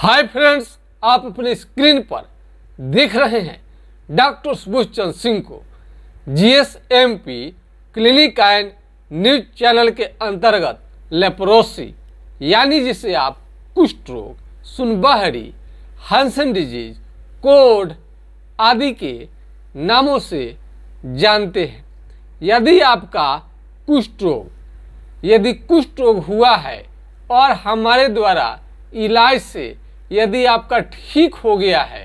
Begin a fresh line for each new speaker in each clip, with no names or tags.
Hi friends, आप अपने screen पर देख रहे हैं डॉक्टर सुबोधचंद्र सिंह को जीएसएमपी क्लिनिक एंड न्यूज चैनल के अंतर्गत लेप्रोसी यानी जिसे आप कुष्ठ रोग, सुनबहरी, हांसन डिजीज, कोढ़ आदि के नामों से जानते हैं। यदि आपका यदि कुष्ठ रोग हुआ है और हमारे द्वारा इलाज से यदि आपका ठीक हो गया है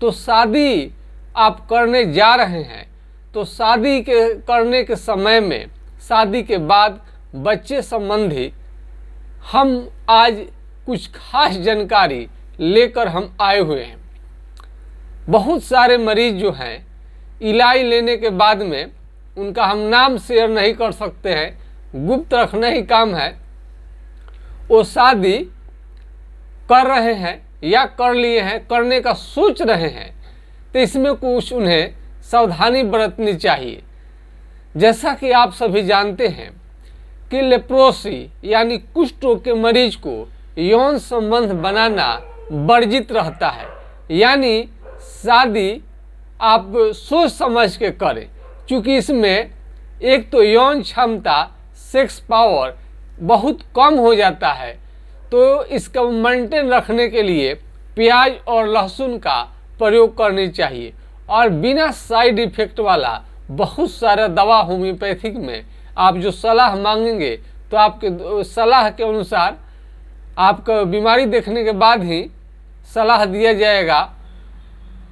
तो शादी आप करने जा रहे हैं, तो शादी के करने के समय में, शादी के बाद बच्चे संबंधी हम आज कुछ खास जानकारी लेकर हम आए हुए हैं। बहुत सारे मरीज जो हैं इलाज लेने के बाद में उनका हम नाम शेयर नहीं कर सकते हैं, गुप्त रखना ही काम है। वो शादी कर रहे हैं या कर लिए हैं, करने का सोच रहे हैं, तो इसमें कुछ उन्हें सावधानी बरतनी चाहिए। जैसा कि आप सभी जानते हैं कि लेप्रोसी यानी कुष्ठ रोग के मरीज को यौन संबंध बनाना वर्जित रहता है, यानी शादी आप सोच समझ के करें, क्योंकि इसमें एक तो यौन क्षमता, सेक्स पावर बहुत कम हो जाता है। तो इसका मेंटेन रखने के लिए प्याज और लहसुन का प्रयोग करनी चाहिए और बिना साइड इफेक्ट वाला बहुत सारा दवा होम्योपैथिक में आप जो सलाह मांगेंगे तो आपके सलाह के अनुसार आपका बीमारी देखने के बाद ही सलाह दिया जाएगा।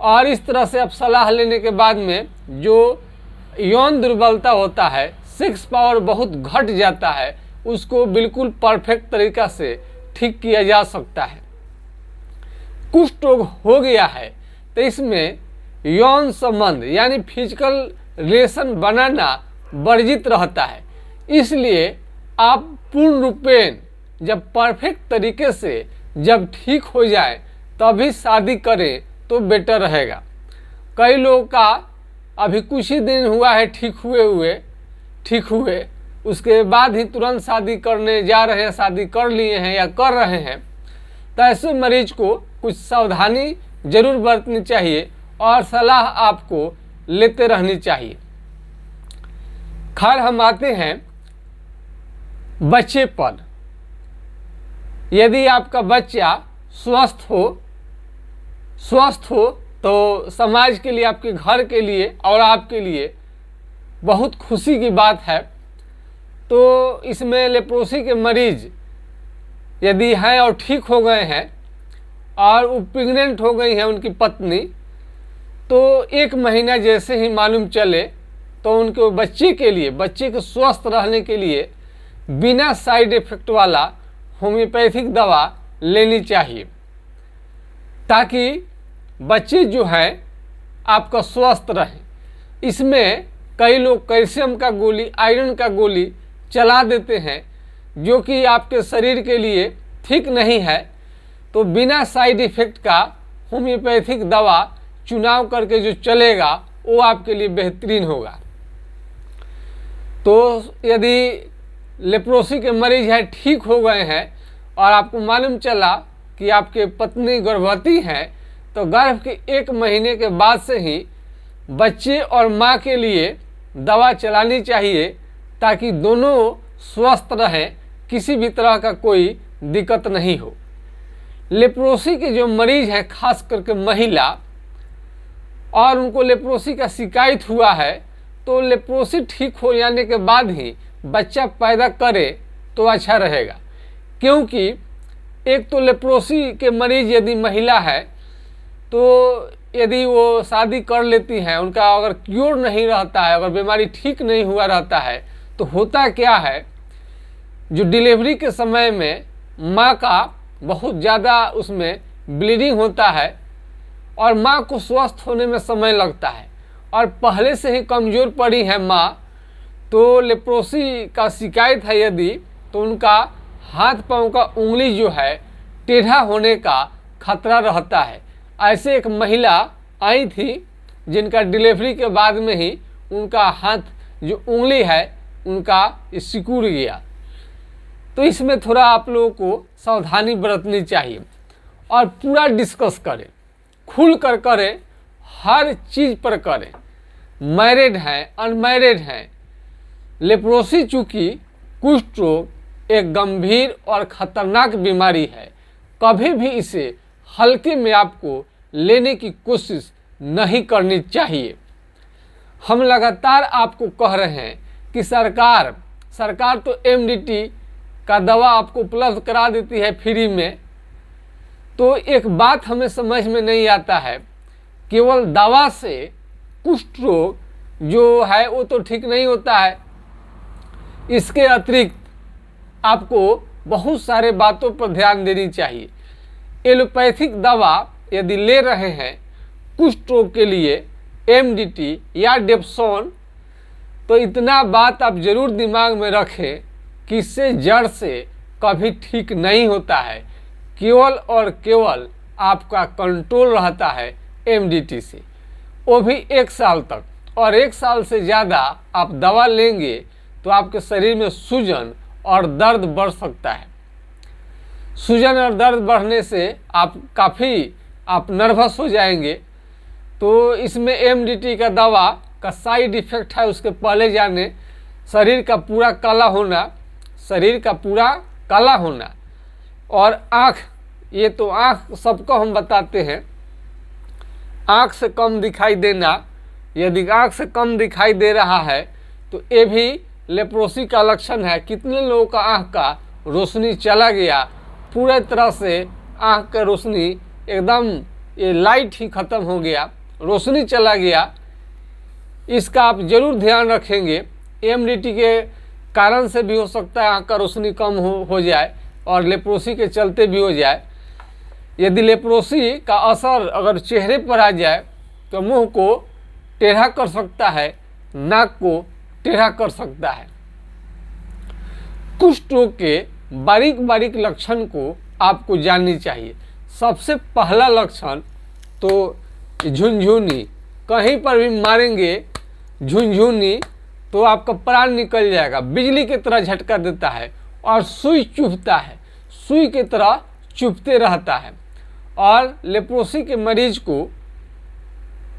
और इस तरह से आप सलाह लेने के बाद में जो यौन दुर्बलता होता है, सेक्स पावर बहुत घट जाता है, उसको बिल्कुल परफेक्ट तरीका से ठीक किया जा सकता है। कुष्ठ रोग हो गया है तो इसमें यौन संबंध यानी फिजिकल रिलेशन बनाना वर्जित रहता है। इसलिए आप पूर्ण रूपेण जब परफेक्ट तरीके से जब ठीक हो जाए तभी शादी करें तो बेटर रहेगा। कई लोगों का अभी कुछ ही दिन हुआ है ठीक हुए उसके बाद ही तुरंत शादी करने जा रहे हैं, शादी कर लिए हैं या कर रहे हैं, तो ऐसे मरीज को कुछ सावधानी जरूर बरतनी चाहिए और सलाह आपको लेते रहनी चाहिए। खैर, हम आते हैं बच्चे पर। यदि आपका बच्चा स्वस्थ हो तो समाज के लिए, आपके घर के लिए और आपके लिए बहुत खुशी की बात है। तो इसमें लेप्रोसी के मरीज यदि हैं और ठीक हो गए हैं और वो प्रेग्नेंट हो गई है उनकी पत्नी, तो 1 महीना जैसे ही मालूम चले तो उनके बच्चे के स्वस्थ रहने के लिए बिना साइड इफेक्ट वाला होम्योपैथिक दवा लेनी चाहिए, ताकि बच्चे जो हैं आपका स्वस्थ रहें। इसमें कई लोग कैल्शियम का गोली, आयरन का गोली चला देते हैं जो कि आपके शरीर के लिए ठीक नहीं है। तो बिना साइड इफेक्ट का होम्योपैथिक दवा चुनाव करके जो चलेगा वो आपके लिए बेहतरीन होगा। तो यदि लेप्रोसी के मरीज हैं, ठीक हो गए हैं और आपको मालूम चला कि आपके पत्नी गर्भवती हैं, तो गर्भ के 1 महीने के बाद से ही बच्चे और माँ के लिए दवा चलानी चाहिए, ताकि दोनों स्वस्थ रहें, किसी भी तरह का कोई दिक्कत नहीं हो। लेप्रोसी के जो मरीज हैं, खास करके महिला, और उनको लेप्रोसी का शिकायत हुआ है, तो लेप्रोसी ठीक हो जाने के बाद ही बच्चा पैदा करे तो अच्छा रहेगा। क्योंकि एक तो लेप्रोसी के मरीज यदि महिला है तो यदि वो शादी कर लेती हैं, उनका अगर क्योर नहीं रहता है, अगर बीमारी ठीक नहीं हुआ रहता है, तो होता क्या है, जो डिलीवरी के समय में माँ का बहुत ज़्यादा उसमें ब्लीडिंग होता है और माँ को स्वस्थ होने में समय लगता है, और पहले से ही कमज़ोर पड़ी है माँ, तो लेप्रोसी का शिकायत है यदि, तो उनका हाथ पाँव का उंगली जो है टेढ़ा होने का खतरा रहता है। ऐसे एक महिला आई थी जिनका डिलीवरी के बाद में ही उनका हाथ जो उंगली है उनका सिकुड़ गया। तो इसमें थोड़ा आप लोगों को सावधानी बरतनी चाहिए। और पूरा डिस्कस करें, खुल कर करें, हर चीज़ पर करें। मैरिड हैं, अनमैरिड हैं, लेप्रोसी चूँकि कुष्ठ रोग एक गंभीर और ख़तरनाक बीमारी है, कभी भी इसे हल्के में आपको लेने की कोशिश नहीं करनी चाहिए। हम लगातार आपको कह रहे हैं कि सरकार तो एमडीटी का दवा आपको उपलब्ध करा देती है फ्री में। तो एक बात हमें समझ में नहीं आता है, केवल दवा से कुष्ठ रोग जो है वो तो ठीक नहीं होता है। इसके अतिरिक्त आपको बहुत सारे बातों पर ध्यान देनी चाहिए। एलोपैथिक दवा यदि ले रहे हैं कुष्ठ रोग के लिए, एमडीटी या डेप्सोन, तो इतना बात आप जरूर दिमाग में रखें कि इससे जड़ से कभी ठीक नहीं होता है। केवल और केवल आपका कंट्रोल रहता है एमडीटी से, वो भी 1 साल तक। और 1 साल से ज़्यादा आप दवा लेंगे तो आपके शरीर में सूजन और दर्द बढ़ सकता है। सूजन और दर्द बढ़ने से आप नर्वस हो जाएंगे। तो इसमें एमडीटी का दवा का साइड इफ़ेक्ट है उसके पहले जाने, शरीर का पूरा काला होना और आँख, ये तो आँख सबको हम बताते हैं, आँख से कम दिखाई देना। यदि आँख से कम दिखाई दे रहा है तो ये भी लेप्रोसी का लक्षण है। कितने लोगों का आँख का रोशनी चला गया, पूरे तरह से आँख का रोशनी एकदम, ये लाइट ही ख़त्म हो गया, रोशनी चला गया। इसका आप जरूर ध्यान रखेंगे। एमडीटी के कारण से भी हो सकता है आँख का रोशनी कम हो जाए और लेप्रोसी के चलते भी हो जाए। यदि लेप्रोसी का असर अगर चेहरे पर आ जाए तो मुंह को टेढ़ा कर सकता है, नाक को टेढ़ा कर सकता है। कुष्ठ रोग के बारीक बारीक लक्षण को आपको जाननी चाहिए। सबसे पहला लक्षण तो झुनझुनी, कहीं पर भी मारेंगे झुनझुनी तो आपका प्राण निकल जाएगा, बिजली की तरह झटका देता है और सुई चुभता है, सुई की तरह चुभते रहता है। और लेप्रोसी के मरीज को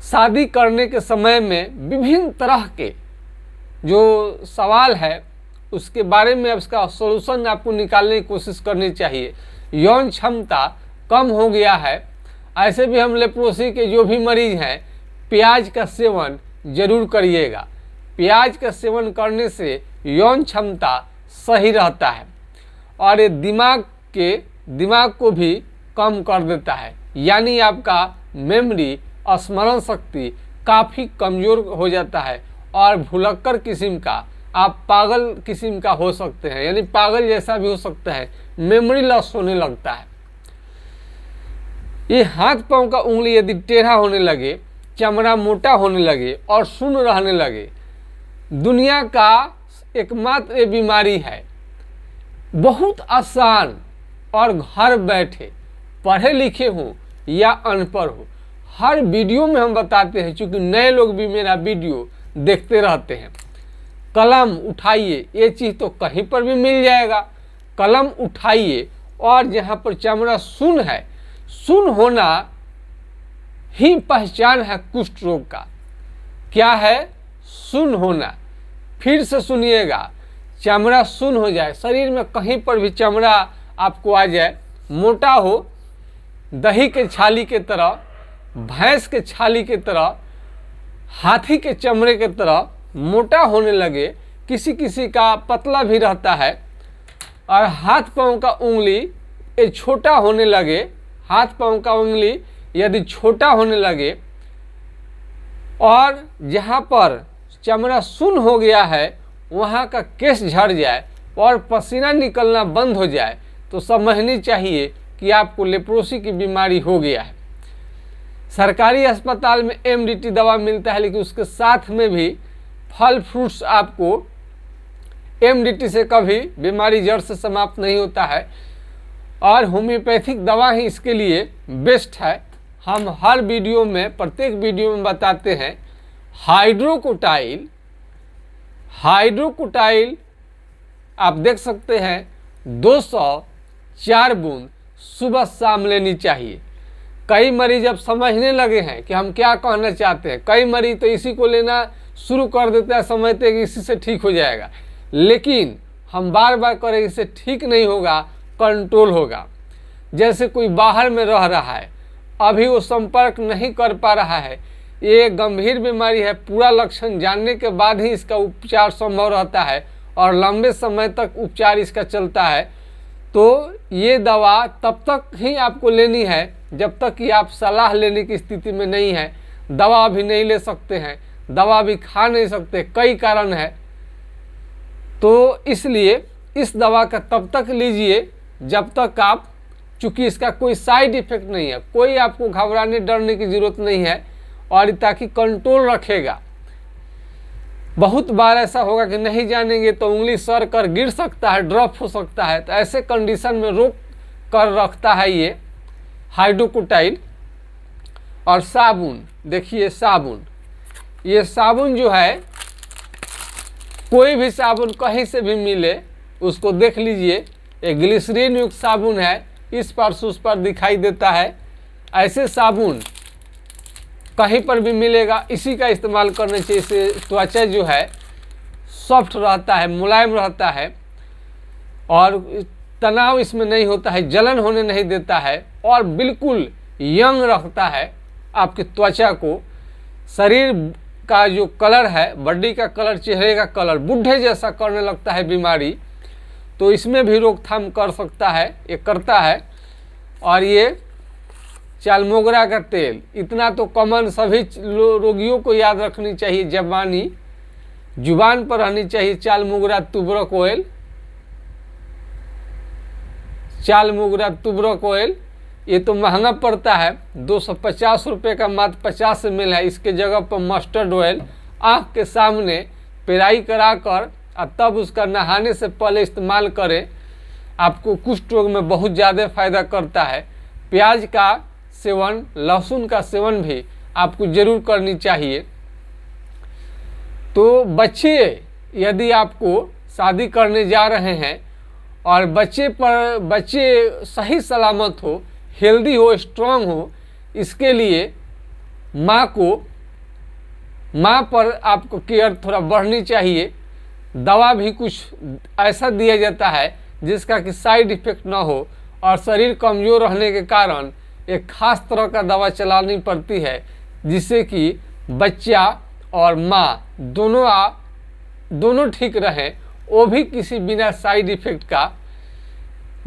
शादी करने के समय में विभिन्न तरह के जो सवाल है उसके बारे में उसका सॉल्यूशन आपको निकालने की कोशिश करनी चाहिए। यौन क्षमता कम हो गया है, ऐसे भी हम लेप्रोसी के जो भी मरीज हैं प्याज का सेवन जरूर करिएगा। प्याज का सेवन करने से यौन क्षमता सही रहता है और ये दिमाग को भी कम कर देता है, यानी आपका मेमोरी, स्मरण शक्ति काफ़ी कमज़ोर हो जाता है और भुलक्कर किस्म का, आप पागल किस्म का हो सकते हैं, यानी पागल जैसा भी हो सकता है, मेमोरी लॉस होने लगता है। ये हाथ पांव का उंगली यदि टेढ़ा होने लगे, चमड़ा मोटा होने लगे और शून्य रहने लगे, दुनिया का एकमात्र ये बीमारी है। बहुत आसान और घर बैठे, पढ़े लिखे हो या अनपढ़ हो, हर वीडियो में हम बताते हैं, क्योंकि नए लोग भी मेरा वीडियो देखते रहते हैं। कलम उठाइए, ये चीज़ तो कहीं पर भी मिल जाएगा। कलम उठाइए और जहाँ पर चमड़ा शून्य है, शून्य होना ही पहचान है कुष्ठ रोग का। क्या है? शून्य होना। फिर से सुनिएगा, चमड़ा शून्य हो जाए, शरीर में कहीं पर भी चमड़ा आपको आ जाए, मोटा हो, दही के छाली के तरह, भैंस के छाली के तरह, हाथी के चमड़े के तरह मोटा होने लगे, किसी किसी का पतला भी रहता है, और हाथ पांव का उंगली ये छोटा होने लगे, हाथ पांव का उंगली यदि छोटा होने लगे और जहाँ पर चमड़ा शून्य हो गया है वहाँ का केश झड़ जाए और पसीना निकलना बंद हो जाए, तो समझनी चाहिए कि आपको लेप्रोसी की बीमारी हो गया है। सरकारी अस्पताल में एमडीटी दवा मिलता है, लेकिन उसके साथ में भी फल फ्रूट्स आपको, एमडीटी से कभी बीमारी जड़ से समाप्त नहीं होता है और होम्योपैथिक दवा ही इसके लिए बेस्ट है। हम हर वीडियो में, प्रत्येक वीडियो में बताते हैं हाइड्रोकोटाइल आप देख सकते हैं 204 बूंद सुबह शाम लेनी चाहिए। कई मरीज अब समझने लगे हैं कि हम क्या कहना चाहते हैं। कई मरीज तो इसी को लेना शुरू कर देते हैं, समझते हैं कि इसी से ठीक हो जाएगा, लेकिन हम बार बार करें इससे ठीक नहीं होगा, कंट्रोल होगा। जैसे कोई बाहर में रह रहा है, अभी वो संपर्क नहीं कर पा रहा है, ये गंभीर बीमारी है, पूरा लक्षण जानने के बाद ही इसका उपचार संभव रहता है और लंबे समय तक उपचार इसका चलता है। तो ये दवा तब तक ही आपको लेनी है जब तक कि आप सलाह लेने की स्थिति में नहीं है। दवा भी नहीं ले सकते हैं, दवा भी खा नहीं सकते, कई कारण है। तो इसलिए इस दवा का तब तक लीजिए जब तक आप, चूँकि इसका कोई साइड इफ़ेक्ट नहीं है, कोई आपको घबराने डरने की ज़रूरत नहीं है, और ताकि कंट्रोल रखेगा। बहुत बार ऐसा होगा कि नहीं जानेंगे तो उंगली सर कर गिर सकता है, ड्रॉप हो सकता है, तो ऐसे कंडीशन में रोक कर रखता है ये हाइड्रोकोटाइल। और साबुन, देखिए साबुन, ये साबुन जो है, कोई भी साबुन कहीं से भी मिले उसको देख लीजिए, एक ग्लिसरीन युक्त साबुन है, इस पर से उस पर दिखाई देता है। ऐसे साबुन कहीं पर भी मिलेगा, इसी का इस्तेमाल करना चाहिए। इससे त्वचा जो है सॉफ्ट रहता है, मुलायम रहता है, और तनाव इसमें नहीं होता है, जलन होने नहीं देता है, और बिल्कुल यंग रखता है आपकी त्वचा को। शरीर का जो कलर है, बॉडी का कलर, चेहरे का कलर बूढ़े जैसा करने लगता है बीमारी, तो इसमें भी रोकथाम कर सकता है, ये करता है। और ये चालमोगरा का तेल, इतना तो कॉमन सभी रोगियों को याद रखनी चाहिए, जुबान पर रहनी चाहिए। चालमोगरा तुबरक ऑयल, चालमोगरा तुबरक ऑयल, ये तो महंगा पड़ता है, 250 रुपये का मात्र 50 ml है। इसके जगह पर मस्टर्ड ऑयल आँख के सामने पेराई कराकर और तब उसका नहाने से पहले इस्तेमाल करें, आपको कुष्ठ रोग में बहुत ज़्यादा फायदा करता है। प्याज का सेवन, लहसुन का सेवन भी आपको जरूर करनी चाहिए। तो बच्चे, यदि आपको शादी करने जा रहे हैं और बच्चे सही सलामत हो, हेल्दी हो, स्ट्रांग हो, इसके लिए माँ पर आपको केयर थोड़ा बढ़नी चाहिए। दवा भी कुछ ऐसा दिया जाता है जिसका कि साइड इफ़ेक्ट ना हो, और शरीर कमज़ोर रहने के कारण एक खास तरह का दवा चलानी पड़ती है, जिससे कि बच्चा और माँ दोनों ठीक रहें, वो भी किसी बिना साइड इफ़ेक्ट का।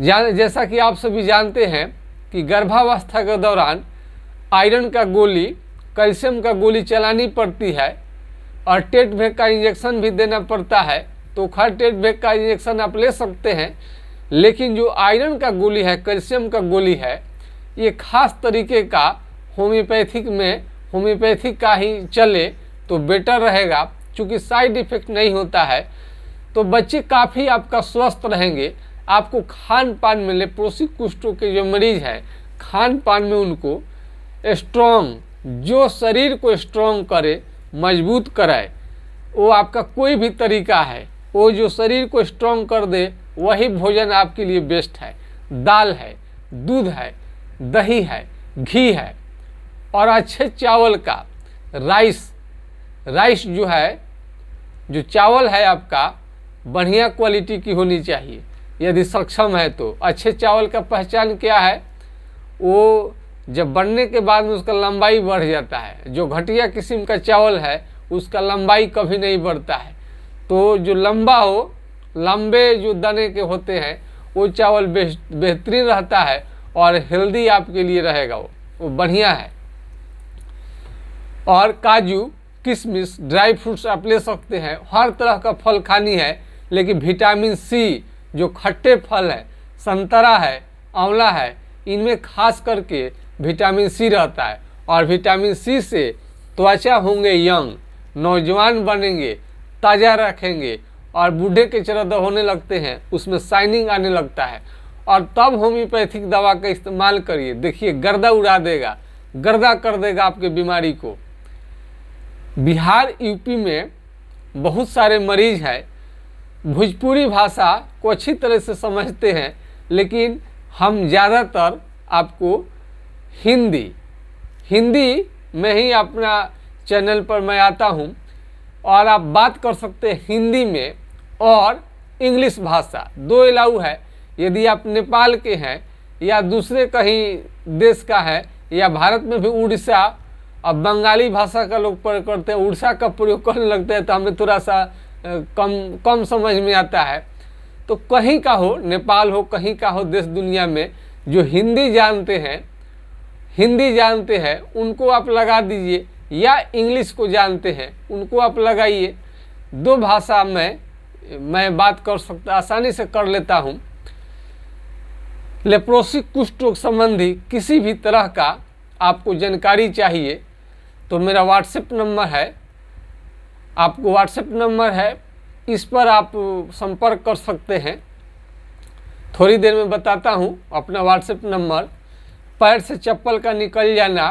जैसा कि आप सभी जानते हैं कि गर्भावस्था के दौरान आयरन का गोली, कैल्शियम का गोली चलानी पड़ती है, और टेट भेग का इंजेक्शन भी देना पड़ता है। तो खैर टेट भेग का इंजेक्शन आप ले सकते हैं, लेकिन जो आयरन का गोली है, कैल्शियम का गोली है, ये खास तरीके का होम्योपैथिक का ही चले तो बेटर रहेगा, क्योंकि साइड इफ़ेक्ट नहीं होता है। तो बच्चे काफ़ी आपका स्वस्थ रहेंगे। आपको खान पान में, लेप्रोसिक कुष्ठों के जो मरीज हैं, खान पान में उनको स्ट्रॉन्ग, जो शरीर को स्ट्रॉन्ग करे, मजबूत कराए, वो आपका कोई भी तरीका है, वो जो शरीर को स्ट्रॉन्ग कर दे वही भोजन आपके लिए बेस्ट है। दाल है, दूध है, दही है, घी है, और अच्छे चावल का राइस जो है, जो चावल है आपका बढ़िया क्वालिटी की होनी चाहिए। यदि सक्षम है तो अच्छे चावल का पहचान क्या है, वो जब बनने के बाद में उसका लंबाई बढ़ जाता है। जो घटिया किस्म का चावल है उसका लंबाई कभी नहीं बढ़ता है। तो जो लंबे जो दाने के होते हैं वो चावल बेहतरीन रहता है और हेल्दी आपके लिए रहेगा, वो बढ़िया है। और काजू, किशमिश, ड्राई फ्रूट्स आप ले सकते हैं। हर तरह का फल खानी है, लेकिन विटामिन सी जो खट्टे फल है, संतरा है, आंवला है, इनमें खास करके विटामिन सी रहता है, और विटामिन सी से त्वचा होंगे यंग, नौजवान बनेंगे, ताज़ा रखेंगे, और बूढ़े के चरह होने लगते हैं उसमें शाइनिंग आने लगता है। और तब होम्योपैथिक दवा का इस्तेमाल करिए, देखिए गर्दा उड़ा देगा, गर्दा कर देगा आपके बीमारी को। बिहार यूपी में बहुत सारे मरीज हैं, भोजपुरी भाषा को अच्छी तरह से समझते हैं, लेकिन हम ज़्यादातर आपको हिंदी में ही अपना चैनल पर मैं आता हूँ, और आप बात कर सकते हैं हिंदी में और इंग्लिश भाषा, दो अलाउ है। यदि आप नेपाल के हैं या दूसरे कहीं देश का है, या भारत में भी उड़ीसा, अब बंगाली भाषा का लोग प्रयोग करते हैं, उड़ीसा का प्रयोग करने लगते हैं, तो हमें थोड़ा सा कम समझ में आता है। तो कहीं का हो, नेपाल हो, कहीं का हो देश दुनिया में, जो हिंदी जानते हैं उनको आप लगा दीजिए, या इंग्लिश को जानते हैं उनको आप लगाइए। दो भाषा में मैं बात कर सकता, आसानी से कर लेता हूँ। लेप्रोसी कुष्ठ रोग संबंधी किसी भी तरह का आपको जानकारी चाहिए तो मेरा व्हाट्सएप नंबर है, आपको व्हाट्सएप नंबर है, इस पर आप संपर्क कर सकते हैं। थोड़ी देर में बताता हूँ अपना व्हाट्सएप नंबर। पैर से चप्पल का निकल जाना,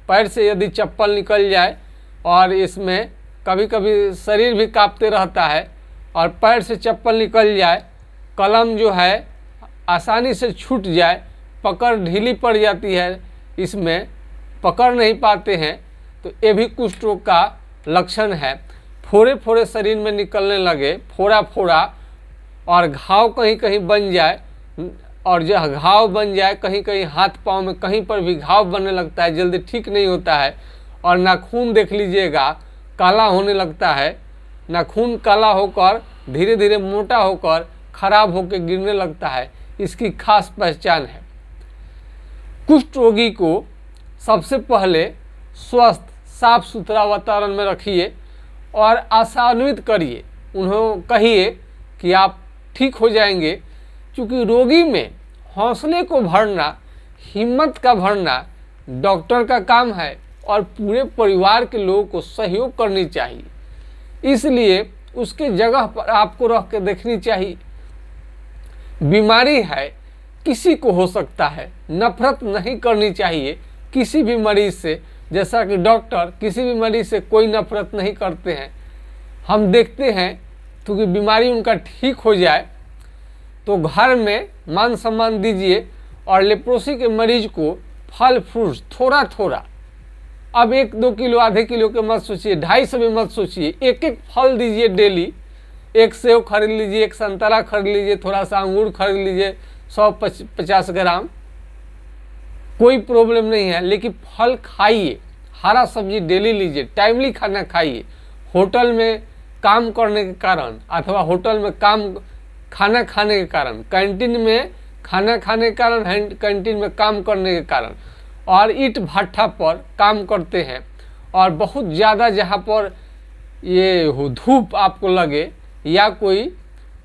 पैर से यदि चप्पल निकल जाए और इसमें कभी कभी शरीर भी कांपते रहता है, और पैर से चप्पल निकल जाए, कलम जो है आसानी से छूट जाए, पकड़ ढीली पड़ जाती है, इसमें पकड़ नहीं पाते हैं, तो ये भी कुष्ठ रोग का लक्षण है। फोड़े फोड़े शरीर में निकलने लगे, फोड़ा और घाव कहीं कहीं बन जाए, और जो घाव बन जाए कहीं कहीं हाथ पाँव में कहीं पर भी घाव बनने लगता है, जल्दी ठीक नहीं होता है। और नाखून देख लीजिएगा काला होने लगता है, नाखून काला होकर धीरे धीरे मोटा होकर खराब होकर गिरने लगता है, इसकी खास पहचान है। कुष्ठ रोगी को सबसे पहले स्वस्थ साफ सुथरा वातावरण में रखिए और आशान्वित करिए, उन्हें कहिए कि आप ठीक हो जाएंगे, क्योंकि रोगी में हौसले को भरना, हिम्मत का भरना डॉक्टर का काम है, और पूरे परिवार के लोगों को सहयोग करनी चाहिए। इसलिए उसके जगह पर आपको रख के देखनी चाहिए। बीमारी है, किसी को हो सकता है, नफरत नहीं करनी चाहिए किसी भी मरीज से, जैसा कि डॉक्टर किसी भी मरीज से कोई नफरत नहीं करते हैं। हम देखते हैं क्योंकि बीमारी उनका ठीक हो जाए तो घर में मान सम्मान दीजिए, और लेप्रोसी के मरीज को फल फ्रूट्स थोड़ा थोड़ा, अब 1-2 किलो आधे किलो के मत सोचिए, 250 भी मत सोचिए, एक एक फल दीजिए डेली। एक सेव खरीद लीजिए, एक संतरा खरीद लीजिए, थोड़ा सा अंगूर खरीद लीजिए, 150 ग्राम, कोई प्रॉब्लम नहीं है। लेकिन फल खाइए, हरा सब्जी डेली लीजिए, टाइमली खाना खाइए। होटल में काम करने के कारण अथवा होटल में खाना खाने के कारण, कैंटीन में खाना खाने के कारण, कैंटीन में काम करने के कारण, और ईंट भट्ठा पर काम करते हैं, और बहुत ज़्यादा जहाँ पर ये धूप आपको लगे, या कोई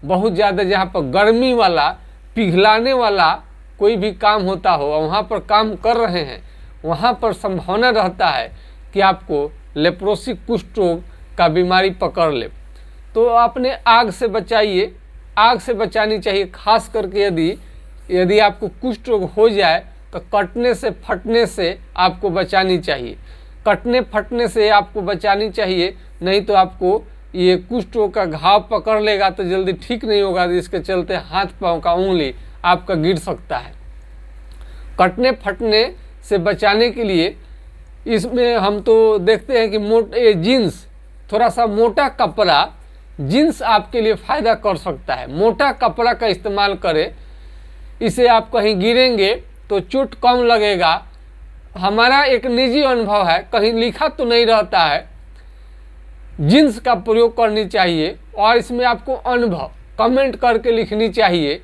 बहुत ज़्यादा जहाँ पर गर्मी वाला पिघलाने वाला कोई भी काम होता हो, वहाँ पर काम कर रहे हैं, वहाँ पर संभावना रहता है कि आपको लेप्रोसी कुष्ठ रोग का बीमारी पकड़ ले। तो अपने आग से बचाइए, आग से बचानी चाहिए। खास करके यदि आपको कुष्ठ रोग हो जाए तो कटने से फटने से आपको बचानी चाहिए, कटने फटने से आपको बचानी चाहिए, नहीं तो आपको ये कुष्ठ रोग का घाव पकड़ लेगा तो जल्दी ठीक नहीं होगा, इसके चलते हाथ पांव का उंगली आपका गिर सकता है। कटने फटने से बचाने के लिए इसमें हम तो देखते हैं कि जीन्स, थोड़ा सा मोटा कपड़ा, जीन्स आपके लिए फ़ायदा कर सकता है। मोटा कपड़ा का इस्तेमाल करें, इसे आप कहीं गिरेंगे तो चोट कम लगेगा। हमारा एक निजी अनुभव है, कहीं लिखा तो नहीं रहता है, जीन्स का प्रयोग करनी चाहिए, और इसमें आपको अनुभव कमेंट करके लिखनी चाहिए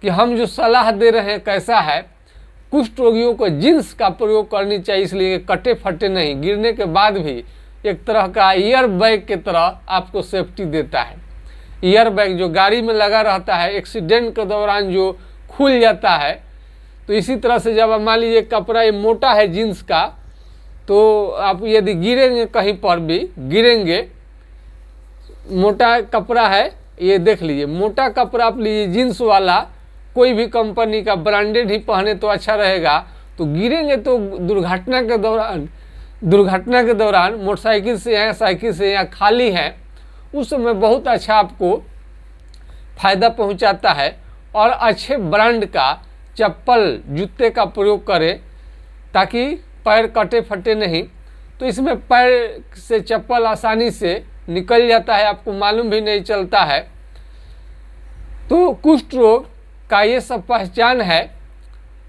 कि हम जो सलाह दे रहे हैं कैसा है। कुष्ठ रोगियों को जीन्स का प्रयोग करनी चाहिए, इसलिए कटे फटे नहीं, गिरने के बाद भी एक तरह का ईयर बैग की तरह आपको सेफ्टी देता है। ईयर बैग जो गाड़ी में लगा रहता है, एक्सीडेंट के दौरान जो खुल जाता है, तो इसी तरह से जब मान लीजिए कपड़ा ये मोटा है जीन्स का, तो आप यदि गिरेंगे, कहीं पर भी गिरेंगे, मोटा कपड़ा है, ये देख लीजिए, मोटा कपड़ा आप लीजिए जीन्स वाला, कोई भी कंपनी का ब्रांडेड ही पहने तो अच्छा रहेगा। तो गिरेंगे तो दुर्घटना के दौरान मोटरसाइकिल से या साइकिल से या खाली है, उस समय बहुत अच्छा आपको फ़ायदा पहुंचाता है। और अच्छे ब्रांड का चप्पल जूते का प्रयोग करें ताकि पैर कटे फटे नहीं। तो इसमें पैर से चप्पल आसानी से निकल जाता है, आपको मालूम भी नहीं चलता है। तो कुष्ठ रोग का ये सब पहचान है।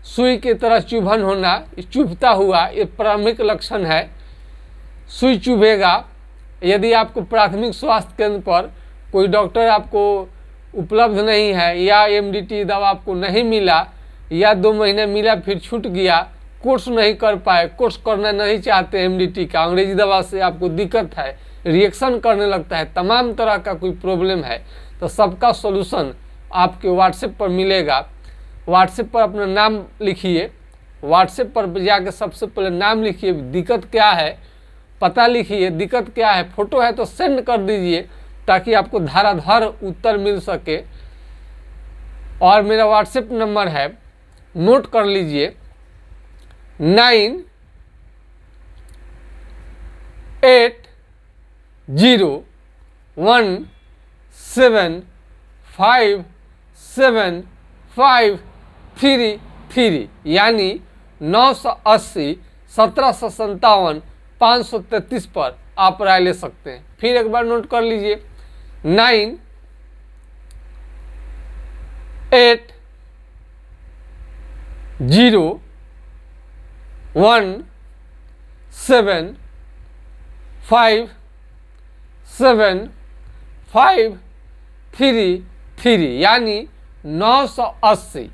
सुई की तरह चुभन होना, चुभता हुआ, ये प्राथमिक लक्षण है। सुई चुभेगा। यदि आपको प्राथमिक स्वास्थ्य केंद्र पर कोई डॉक्टर आपको उपलब्ध नहीं है या एमडीटी दवा आपको नहीं मिला या 2 महीने मिला फिर छूट गया, कोर्स नहीं कर पाए, कोर्स करना नहीं चाहते एमडीटी का, अंग्रेजी दवा से आपको दिक्कत है, रिएक्शन करने लगता है, तमाम तरह का कोई प्रॉब्लम है, तो सबका सॉल्यूशन आपके व्हाट्सएप पर मिलेगा। व्हाट्सएप पर अपना नाम लिखिए, व्हाट्सएप पर जाकर सबसे पहले नाम लिखिए, दिक्कत क्या है, पता लिखिए, दिक्कत क्या है, फोटो है तो सेंड कर दीजिए ताकि आपको धाराधार उत्तर मिल सके। और मेरा व्हाट्सएप नंबर है, नोट कर लीजिए, 9801757533 यानी 980 1757 533 पर आप राय ले सकते हैं। फिर एक बार नोट कर लीजिए, 9801757533 यानी 980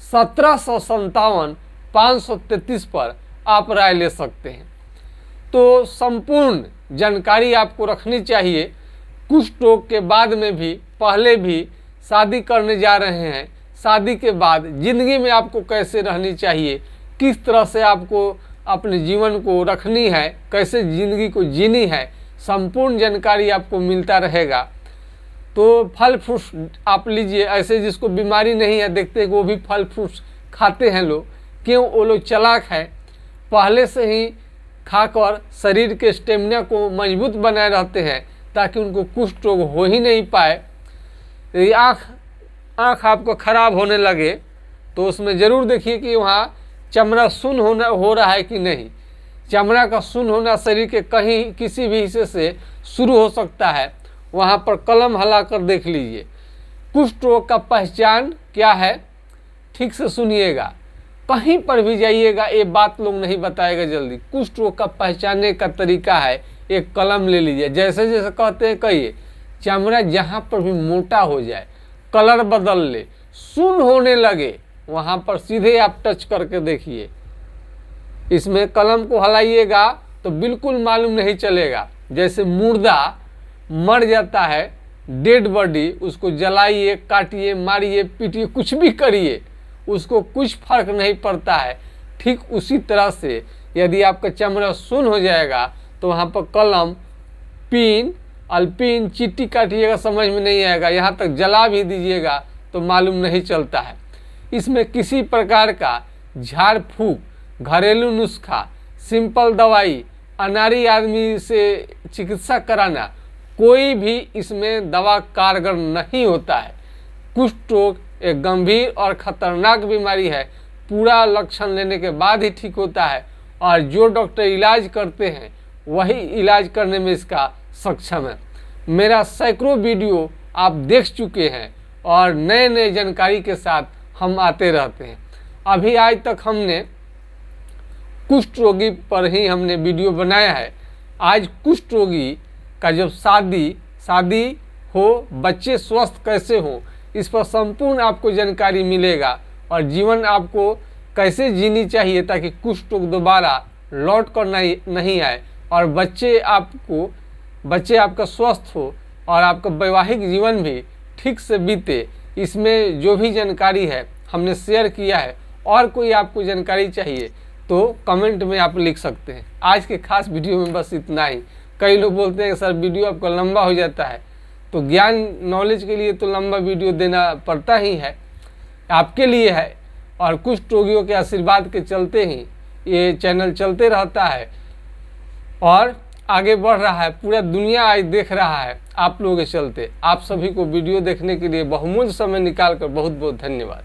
1757 533 पर आप राय ले सकते हैं। तो संपूर्ण जानकारी आपको रखनी चाहिए। कुष्ठ रोग के बाद में भी, पहले भी, शादी करने जा रहे हैं, शादी के बाद ज़िंदगी में आपको कैसे रहनी चाहिए, किस तरह से आपको अपने जीवन को रखनी है, कैसे ज़िंदगी को जीनी है, संपूर्ण जानकारी आपको मिलता रहेगा। तो फल फ्रूट्स आप लीजिए, ऐसे जिसको बीमारी नहीं है, देखते हैं कि वो भी फल फ्रूट्स खाते हैं लोग। क्यों? वो लोग चालाक है, पहले से ही खाकर शरीर के स्टेमिना को मजबूत बनाए रहते हैं ताकि उनको कुष्ठ रोग हो ही नहीं पाए। आँख आपको खराब होने लगे तो उसमें ज़रूर देखिए कि वहाँ चमड़ा सुन्न हो रहा है कि नहीं। चमड़ा का सुन्न होना शरीर के कहीं किसी भी हिस्से से शुरू हो सकता है, वहाँ पर कलम हिलाकर देख लीजिए। कुष्ठ रोग का पहचान क्या है, ठीक से सुनिएगा, कहीं पर भी जाइएगा ये बात लोग नहीं बताएगा जल्दी। कुष्ठ रोग का पहचानने का तरीका है, एक कलम ले लीजिए, जैसे जैसे कहते हैं कहिए, चमड़ा जहाँ पर भी मोटा हो जाए, कलर बदल ले, सुन्न होने लगे, वहाँ पर सीधे आप टच करके देखिए। इसमें कलम को हिलाइएगा तो बिल्कुल मालूम नहीं चलेगा। जैसे मुर्दा मर जाता है, डेड बॉडी, उसको जलाइए, काटिए, मारिए, पीटिए, कुछ भी करिए, उसको कुछ फर्क नहीं पड़ता है। ठीक उसी तरह से यदि आपका चमड़ा सुन्न हो जाएगा तो वहाँ पर कलम, पिन, अल्पिन, चीटी काटिएगा, समझ में नहीं आएगा, यहाँ तक जला भी दीजिएगा तो मालूम नहीं चलता है। इसमें किसी प्रकार का झाड़ फूक, घरेलू नुस्खा, सिंपल दवाई, अनाड़ी आदमी से चिकित्सा कराना, कोई भी इसमें दवा कारगर नहीं होता है। कुष्ठ रोग एक गंभीर और खतरनाक बीमारी है, पूरा लक्षण लेने के बाद ही ठीक होता है, और जो डॉक्टर इलाज करते हैं वही इलाज करने में इसका सक्षम है। मेरा सैकड़ों वीडियो आप देख चुके हैं और नए नए जानकारी के साथ हम आते रहते हैं। अभी आज तक हमने कुष्ठ रोगी पर ही हमने वीडियो बनाया है। आज कुष्ठ रोगी का जब शादी हो, बच्चे स्वस्थ कैसे हो, इस पर संपूर्ण आपको जानकारी मिलेगा, और जीवन आपको कैसे जीनी चाहिए ताकि कुष्ठ रोग दोबारा लौट कर नहीं आए, और बच्चे आपका स्वस्थ हो और आपका वैवाहिक जीवन भी ठीक से बीते। इसमें जो भी जानकारी है हमने शेयर किया है, और कोई आपको जानकारी चाहिए तो कमेंट में आप लिख सकते हैं। आज के खास वीडियो में बस इतना ही। कई लोग बोलते हैं सर वीडियो आपका लंबा हो जाता है, तो ज्ञान नॉलेज के लिए तो लंबा वीडियो देना पड़ता ही है, आपके लिए है, और कुष्ठ रोगियों के आशीर्वाद के चलते ही ये चैनल चलते रहता है और आगे बढ़ रहा है। पूरा दुनिया आज देख रहा है आप लोगों के चलते। आप सभी को वीडियो देखने के लिए बहुमूल्य समय निकाल कर बहुत बहुत धन्यवाद।